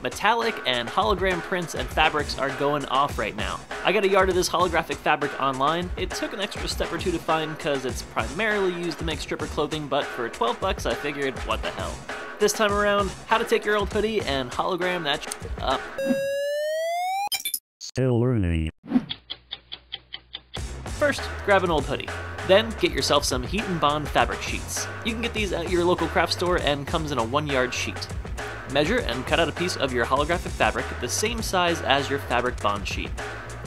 Metallic and hologram prints and fabrics are going off right now. I got a yard of this holographic fabric online. It took an extra step or two to find because it's primarily used to make stripper clothing, but for 12 bucks I figured, what the hell. This time around, how to take your old hoodie and hologram that up. Still learning. First, grab an old hoodie. Then, get yourself some heat and bond fabric sheets. You can get these at your local craft store and comes in a 1-yard sheet. Measure and cut out a piece of your holographic fabric the same size as your fabric bond sheet.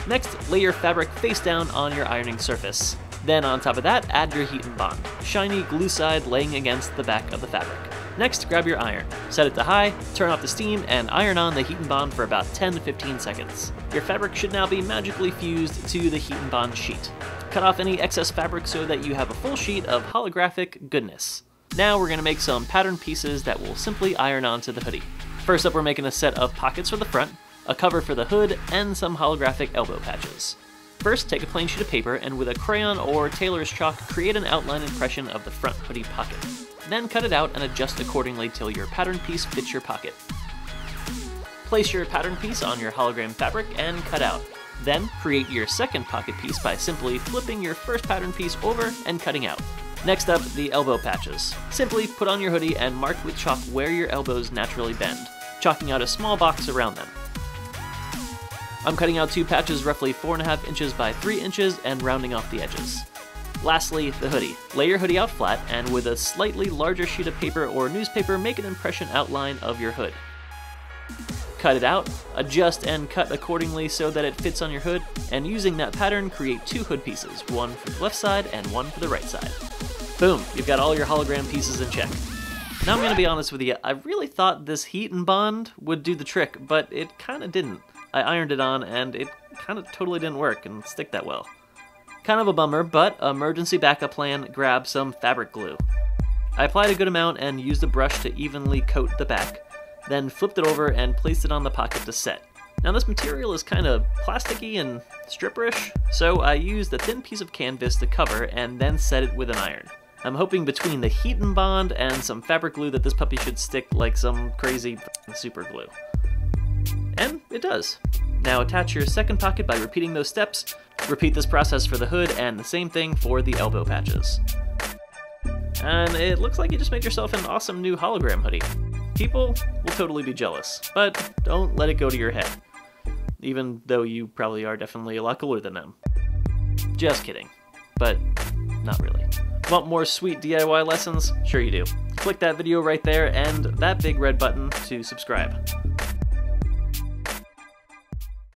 Next, lay your fabric face down on your ironing surface. Then on top of that, add your heat and bond, shiny glue side laying against the back of the fabric. Next, grab your iron. Set it to high, turn off the steam, and iron on the heat and bond for about 10 to 15 seconds. Your fabric should now be magically fused to the heat and bond sheet. Cut off any excess fabric so that you have a full sheet of holographic goodness. Now we're going to make some pattern pieces that will simply iron onto the hoodie. First up, we're making a set of pockets for the front, a cover for the hood, and some holographic elbow patches. First, take a plain sheet of paper and with a crayon or tailor's chalk, create an outline impression of the front hoodie pocket. Then cut it out and adjust accordingly till your pattern piece fits your pocket. Place your pattern piece on your hologram fabric and cut out. Then, create your second pocket piece by simply flipping your first pattern piece over and cutting out. Next up, the elbow patches. Simply put on your hoodie and mark with chalk where your elbows naturally bend, chalking out a small box around them. I'm cutting out 2 patches roughly 4.5 inches by 3 inches and rounding off the edges. Lastly, the hoodie. Lay your hoodie out flat and with a slightly larger sheet of paper or newspaper, make an impression outline of your hood. Cut it out, adjust and cut accordingly so that it fits on your hood, and using that pattern, create 2 hood pieces, one for the left side and one for the right side. Boom, you've got all your hologram pieces in check. Now I'm going to be honest with you, I really thought this heat and bond would do the trick, but it kind of didn't. I ironed it on and it kind of totally didn't work and stick that well. Kind of a bummer, but emergency backup plan, grab some fabric glue. I applied a good amount and used a brush to evenly coat the back, then flipped it over and placed it on the pocket to set. Now this material is kind of plasticky and stripperish, so I used a thin piece of canvas to cover and then set it with an iron. I'm hoping between the heat and bond and some fabric glue that this puppy should stick like some crazy super glue. And it does. Now attach your second pocket by repeating those steps. Repeat this process for the hood and the same thing for the elbow patches. And it looks like you just made yourself an awesome new hologram hoodie. People will totally be jealous, but don't let it go to your head. Even though you probably are definitely a lot cooler than them. Just kidding. But not really. Want more sweet DIY lessons? Sure you do. Click that video right there and that big red button to subscribe.